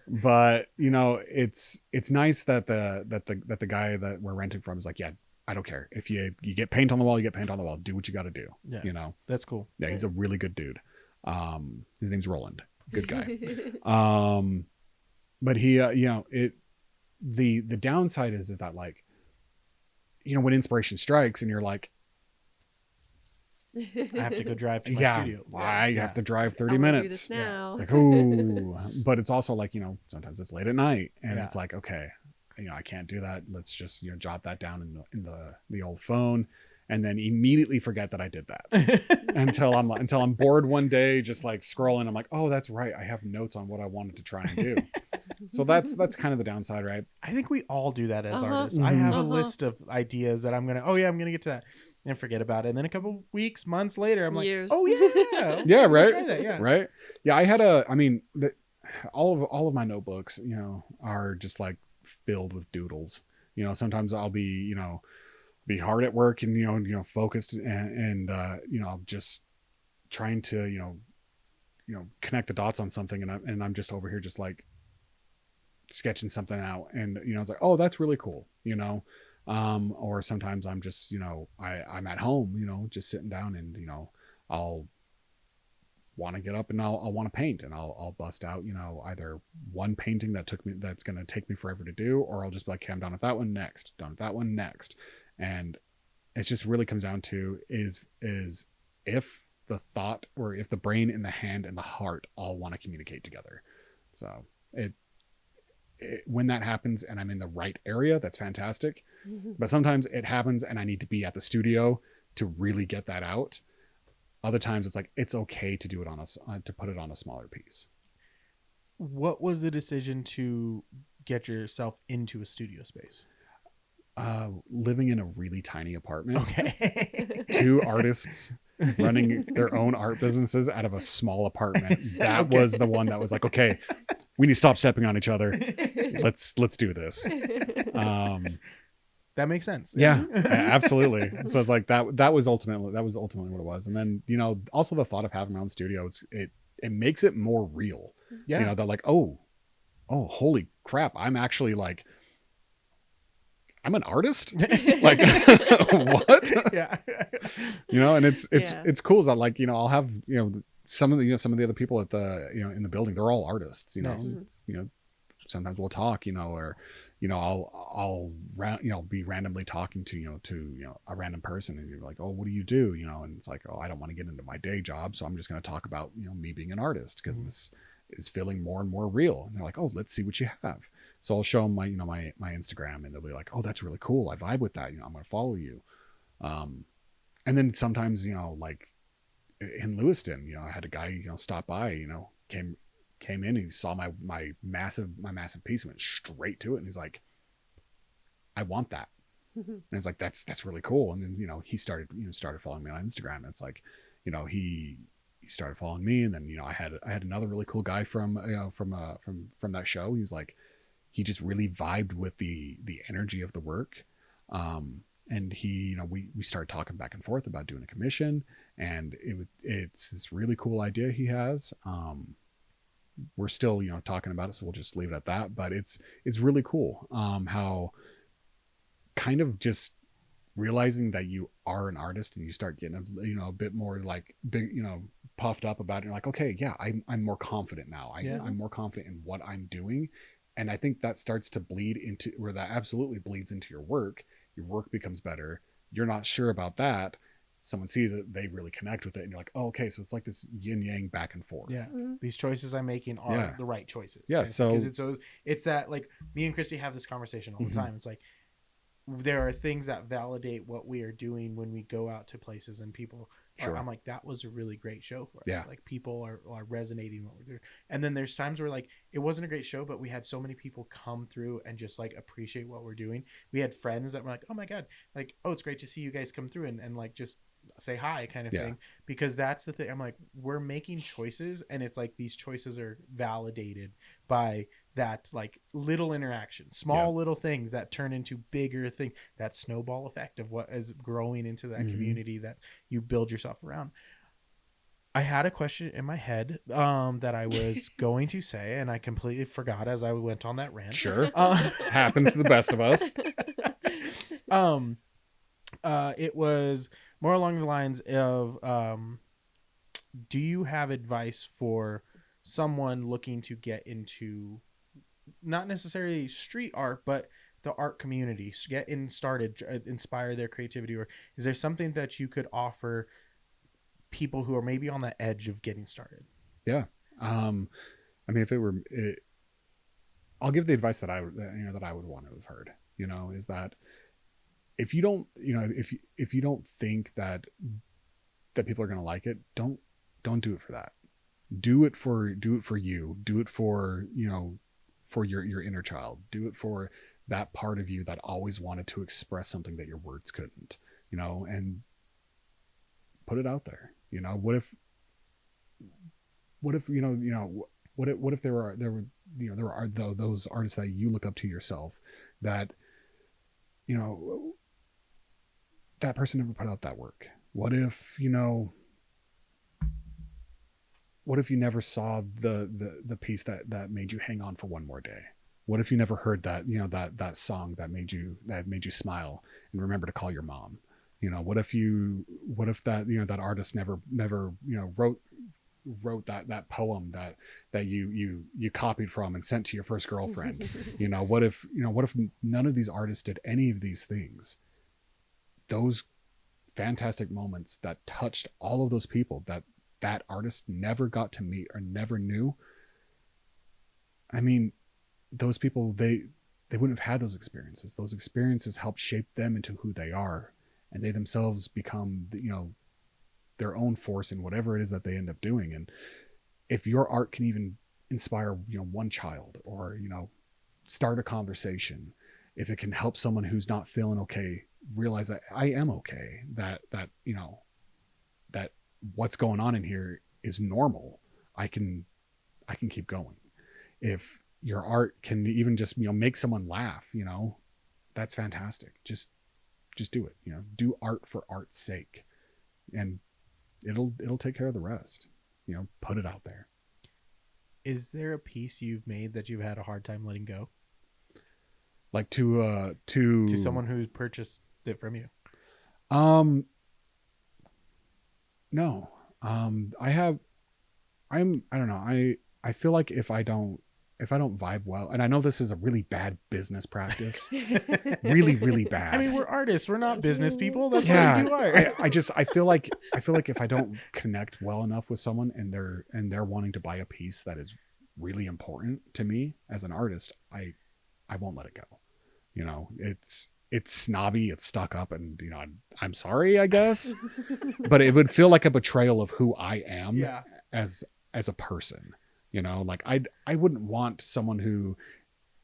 C: but it's nice that the guy that we're renting from is like, yeah, I don't care if you get paint on the wall, you get paint on the wall. Do what you got to do.
A: Yeah, that's cool.
C: Yeah, he's a really good dude. His name's Roland. Good guy. But he, the downside is that like, when inspiration strikes and you're like,
A: I have to go drive to my studio.
C: I have to drive 30
B: I
C: minutes.
B: do this now.
C: It's like, ooh, but it's also like, sometimes it's late at night and it's like, okay, I can't do that. Let's just, jot that down in the old phone and then immediately forget that I did that until I'm bored one day, just like scrolling. I'm like, oh, that's right. I have notes on what I wanted to try and do. So that's kind of the downside, right?
A: I think we all do that as artists. I have a list of ideas that I'm going to get to that and forget about it. And then a couple weeks, months later, I'm
B: Years.
A: like, oh yeah.
C: Yeah. Right.
A: Try that, yeah.
C: Right. Yeah. I had all of my notebooks, are just like filled with doodles. Sometimes I'll be, be hard at work and, focused and I'm just trying to, connect the dots on something. And I'm just over here, just like sketching something out. And, I was like, oh, that's really cool. Or sometimes I'm just, I'm at home, just sitting down and, I'll want to get up and I'll want to paint and I'll bust out, either one painting that's going to take me forever to do, or I'll just be like, okay, I'm done with that one next. And it just really comes down to is if the thought or if the brain and the hand and the heart all want to communicate together. So when that happens and I'm in the right area, that's fantastic. But sometimes it happens and I need to be at the studio to really get that out. Other times it's like, it's okay to do it to put it on a smaller piece.
A: What was the decision to get yourself into a studio space?
C: Living in a really tiny apartment.
A: Okay.
C: 2 artists running their own art businesses out of a small apartment. That was the one that was like, okay, we need to stop stepping on each other. Let's do this.
A: That makes sense.
C: Yeah, absolutely. So it's like that was ultimately what it was. And then, also the thought of having my own studios, it makes it more real.
A: Yeah.
C: That like, oh, holy crap. I'm actually like, I'm an artist. Like what?
A: Yeah.
C: And it's cool that like, I'll have, some of the other people at the, in the building, they're all artists,
A: Nice.
C: Sometimes we'll talk, or, I'll be randomly talking to a random person and you're like, oh, what do you do? And it's like, oh, I don't want to get into my day job. So I'm just going to talk about, me being an artist because this is feeling more and more real. And they're like, oh, let's see what you have. So I'll show them my, my Instagram and they'll be like, oh, that's really cool. I vibe with that. I'm going to follow you. And then sometimes, like in Lewiston, I had a guy, stop by, came in and he saw my massive piece and went straight to it. And he's like, I want that. And it's like, that's really cool. And then, he started following me on Instagram. And it's like, he started following me. And then, I had another really cool guy from that show. He's like, he just really vibed with the energy of the work. And he, you know, we started talking back and forth about doing a commission, and it's this really cool idea he has. We're still, you know, talking about it, so we'll just leave it at that. But it's really cool how kind of just realizing that you are an artist and you start getting a bit more like big, you know, puffed up about it. You're like, okay, yeah, I'm more confident now. I'm more confident in what I'm doing. And I think that starts to bleed into, where that absolutely bleeds into your work. Your work becomes better. You're not sure about that. Someone sees it, they really connect with it, and you're like, oh, okay, so it's like this yin yang back and forth.
A: Yeah, these choices I'm making are the right choices.
C: Yeah,
A: and
C: so
A: because it's that, like, me and Christy have this conversation all the time. It's like there are things that validate what we are doing when we go out to places and people I'm like, that was a really great show for us.
C: Yeah.
A: Like, people are resonating what we're doing. And then there's times where, like, it wasn't a great show, but we had so many people come through and just, like, appreciate what we're doing. We had friends that were like, oh my God, like, oh, it's great to see you guys come through and like, just say hi kind of thing. Because that's the thing. I'm like, we're making choices, and it's like these choices are validated by that, like, little interactions, small little things that turn into bigger things, that snowball effect of what is growing into that community that you build yourself around. I had a question in my head that I was going to say, and I completely forgot as I went on that rant.
C: Sure. Happens to the best of us.
A: It was more along the lines of, do you have advice for someone looking to get into not necessarily street art, but the art community, get started, inspire their creativity? Or is there something that you could offer people who are maybe on the edge of getting started?
C: Yeah. I mean, if it were, I'll give the advice that I would want to have heard, you know, is that if you don't, you know, if you don't think that people are going to like it, don't do it for that. Do it for you. Do it for, you know, for your inner child. Do it for that part of you that always wanted to express something that your words couldn't, you know, and put it out there. You know, what if there were those artists that you look up to yourself that, you know, that person never put out that work? What if, you know, what if you never saw the piece that made you hang on for one more day? What if you never heard that, you know, that song that made you smile and remember to call your mom? You know, what if that, you know, that artist never, you know, wrote that poem that you copied from and sent to your first girlfriend? You know, what if none of these artists did any of these things? Those fantastic moments that touched all of those people that artist never got to meet or never knew. I mean, those people, they wouldn't have had those experiences. Those experiences help shape them into who they are, and they themselves become, you know, their own force in whatever it is that they end up doing. And if your art can even inspire, you know, one child, or, you know, start a conversation, if it can help someone who's not feeling okay realize that I am okay, that you know, that what's going on in here is normal, I can keep going. If your art can even just, you know, make someone laugh, you know, that's fantastic. Just do it. You know, do art for art's sake, and it'll take care of the rest. You know, put it out there.
A: Is there a piece you've made that you've had a hard time letting go?
C: Like to
A: someone who purchased it from you?
C: No. I don't know. I feel like if I don't vibe well, and I know this is a really bad business practice, really, really bad.
A: I mean, we're artists. We're not business people. That's why we do art.
C: I feel like if I don't connect well enough with someone and they're wanting to buy a piece that is really important to me as an artist, I won't let it go. You know, it's snobby, it's stuck up, and, you know, I'm sorry, I guess, but it would feel like a betrayal of who I am as a person. You know, like I wouldn't want someone who,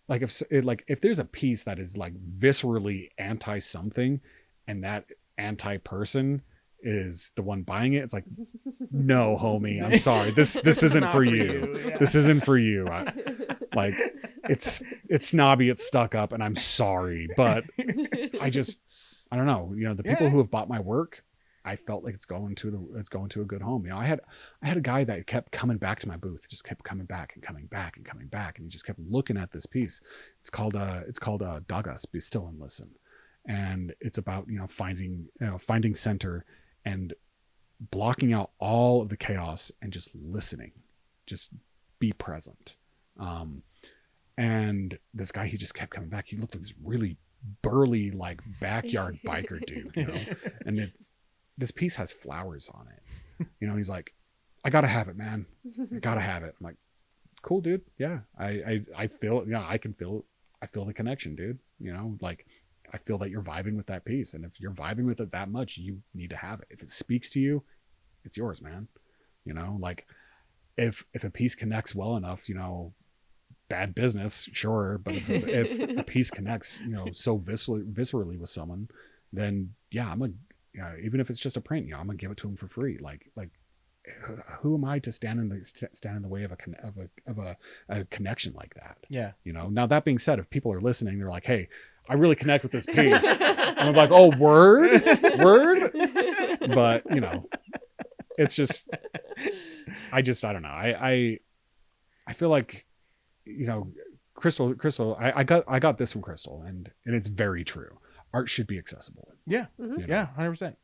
C: like, if there's a piece that is like viscerally anti something, and that anti person is the one buying it, it's like, no, homie, I'm sorry, this isn't for you. Yeah. This isn't for you. Like, it's snobby, it's stuck up, and I'm sorry, but I don't know, the people who have bought my work, I felt like it's going to a good home. I had a guy that kept coming back to my booth, just kept coming back and coming back and coming back, and he just kept looking at this piece. It's called Dagas, Be Still and Listen, and it's about finding center and blocking out all of the chaos and just listening, just be present. And this guy, he just kept coming back. He looked like this really burly, like backyard biker dude, and this piece has flowers on it. He's like, I gotta have it, man. I gotta have it. I'm like, cool, dude. Yeah. I feel, I can feel, I feel the connection, dude. Like I feel that you're vibing with that piece. And if you're vibing with it that much, you need to have it. If it speaks to you, it's yours, man. Like if a piece connects well enough, bad business, sure. But if a piece connects, so viscerally with someone, then yeah, even if it's just a print, I'm gonna give it to him for free. Like who am I to stand in the way of a connection like that? Yeah. Now that being said, if people are listening, they're like, hey, I really connect with this piece. And I'm like, oh, word. But it's just, I don't know. I feel like, Crystal, I got this from Crystal, and it's very true. Art should be accessible.
A: Yeah. Yeah. 100%.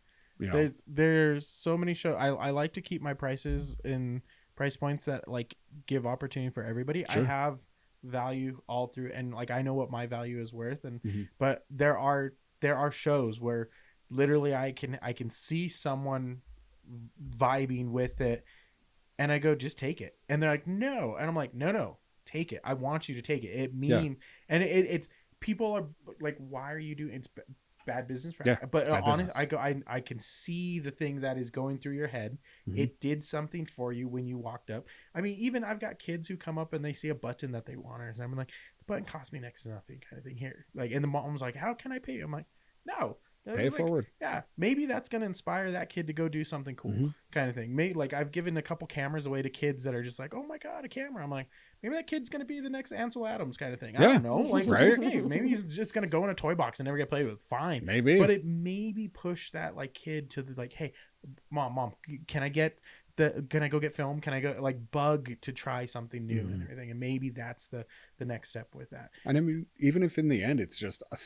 A: There's so many shows. I like to keep my prices in price points that like give opportunity for everybody. Sure. I have value all through, and like I know what my value is worth, and but there are shows where literally I can see someone vibing with it, and I go, just take it, and they're like, no, and I'm like, no, take it. I want you to take it. And it's people are like, why are you doing it's bad business, but honestly, I can see the thing that is going through your head. It did something for you when you walked up. I mean, even I've got kids who come up and they see a button that they want, and I'm like, the button cost me next to nothing, kind of thing here. Like, and the mom's like, how can I pay you? I'm like, no,
C: pay it forward.
A: Yeah, maybe that's gonna inspire that kid to go do something cool, kind of thing. Maybe like I've given a couple cameras away to kids that are just like, oh my god, a camera. I'm like, maybe that kid's gonna be the next Ansel Adams, kind of thing. I don't know, like, right? Hey, maybe he's just gonna go in a toy box and never get played with. Fine,
C: maybe.
A: But it maybe push that like kid to the like, hey, mom, can I go get film? Can I go like bug to try something new and everything? And maybe that's the next step with that.
C: And I mean, even if in the end it's just a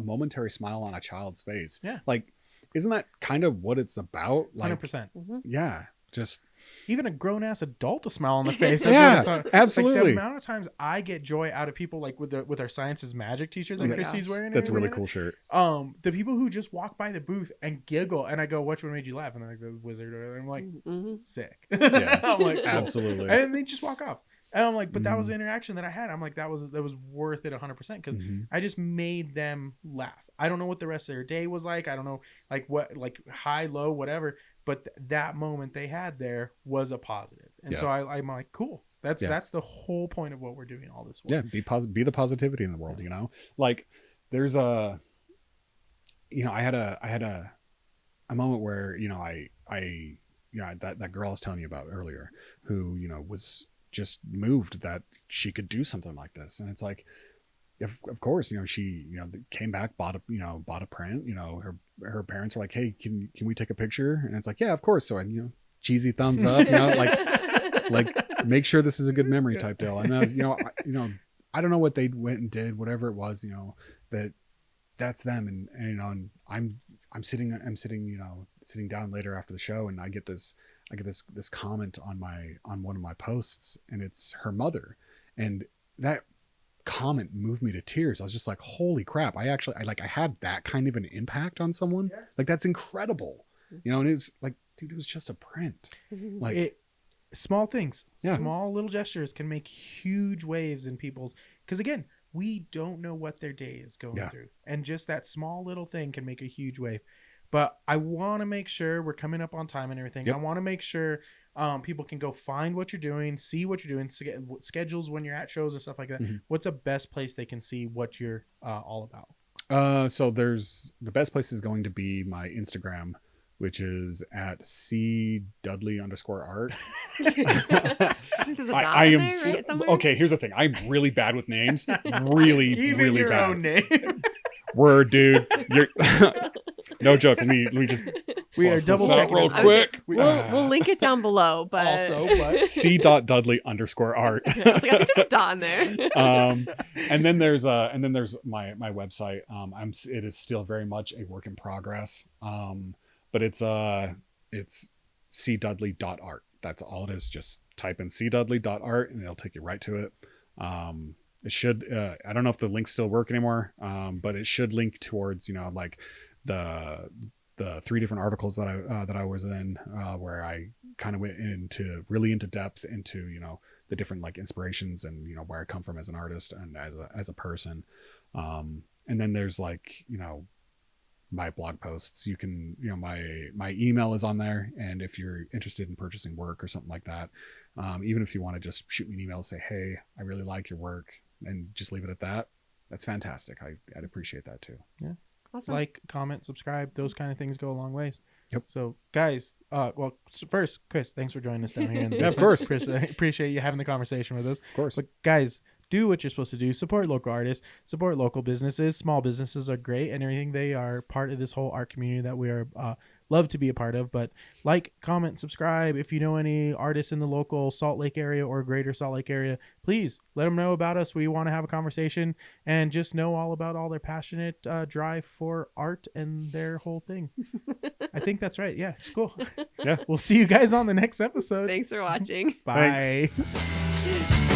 C: momentary smile on a child's face.
A: Yeah.
C: Like, isn't that kind of what it's about? Like,
A: 100%.
C: Yeah. Just
A: even a grown-ass adult, a smile on the face.
C: That's absolutely.
A: Like, the amount of times I get joy out of people, like with our Science is Magic t-shirt that Christy's wearing.
C: That's a really cool shirt.
A: The people who just walk by the booth and giggle, and I go, which one made you laugh? And they're like, the wizard. And I'm like, sick.
C: Yeah,
A: I'm like, cool.
C: Absolutely.
A: And they just walk off. And I'm like, but that was the interaction that I had. I'm like, that was worth it 100% because I just made them laugh. I don't know what the rest of their day was like. I don't know like what, like high, low, whatever. But that moment they had there was a positive. And so I'm like, cool. That's the whole point of what we're doing all this work.
C: Yeah, be the positivity in the world, Like there's I had a moment where, that girl I was telling you about earlier who, was just moved that she could do something like this. And it's like, of course, she, came back, bought a print, her parents were like, hey, can we take a picture? And it's like, yeah, of course. So I, cheesy thumbs up, like make sure this is a good memory type deal. And I was, I don't know what they went and did, whatever it was, that's them. And I'm sitting down later after the show, and I get this comment on one of my posts, and it's her mother, and that comment moved me to tears. I was just like, holy crap, I had that kind of an impact on someone. Like, that's incredible. And it's like, dude, it was just a print. Like,
A: small things, small little gestures can make huge waves in people's, because again, we don't know what their day is going through, and just that small little thing can make a huge wave. But I want to make sure we're coming up on time and everything. I want to make sure people can go find what you're doing, see what you're doing, schedules when you're at shows and stuff like that. What's the best place they can see what you're all about?
C: So the best place is going to be my Instagram, which is at @CDudley_art.
B: I am
C: okay. Here's the thing. I'm really bad with names. Really,
A: even
C: really
A: your
C: bad.
A: Own name.
C: Word, dude. No joke. Let me just.
A: We are
C: bust
A: double
C: this out
A: checking
C: real
A: it.
C: quick.
B: We'll link it down below, but
A: Also, but
C: c.dudley_art.
B: I was like, I think there's a dot in there.
C: And then there's my website. It is still very much a work in progress. But it's cdudley.art. That's all it is. Just type in cdudley.art and it'll take you right to it. It should, I don't know if the links still work anymore. But it should link towards, like the 3 different articles that I was in, where I kind of went really into depth into, the different like inspirations and, where I come from as an artist and as a person. And then there's like, my blog posts. You can, my email is on there. And if you're interested in purchasing work or something like that, even if you want to just shoot me an email and say, hey, I really like your work, and just leave it at that, that's fantastic. I'd appreciate that too.
A: Yeah.
B: Awesome.
A: Like, comment, subscribe, those kind of things go a long ways.
C: Yep.
A: So guys, first, Chris, thanks for joining us down here in the
C: Yeah, of
A: basement.
C: course.
A: Chris, I appreciate you having the conversation with us.
C: Of course.
A: But guys, do what you're supposed to do. Support local artists, support local businesses. Small businesses are great and everything. They are part of this whole art community that we are love to be a part of. But like, comment, subscribe. If you know any artists in the local Salt Lake area or greater Salt Lake area, please let them know about us. We want to have a conversation and just know all about all their passionate drive for art and their whole thing. I think that's right. Yeah, it's cool.
C: Yeah.
A: We'll see you guys on the next episode.
B: Thanks for watching.
A: Bye.
C: Thanks.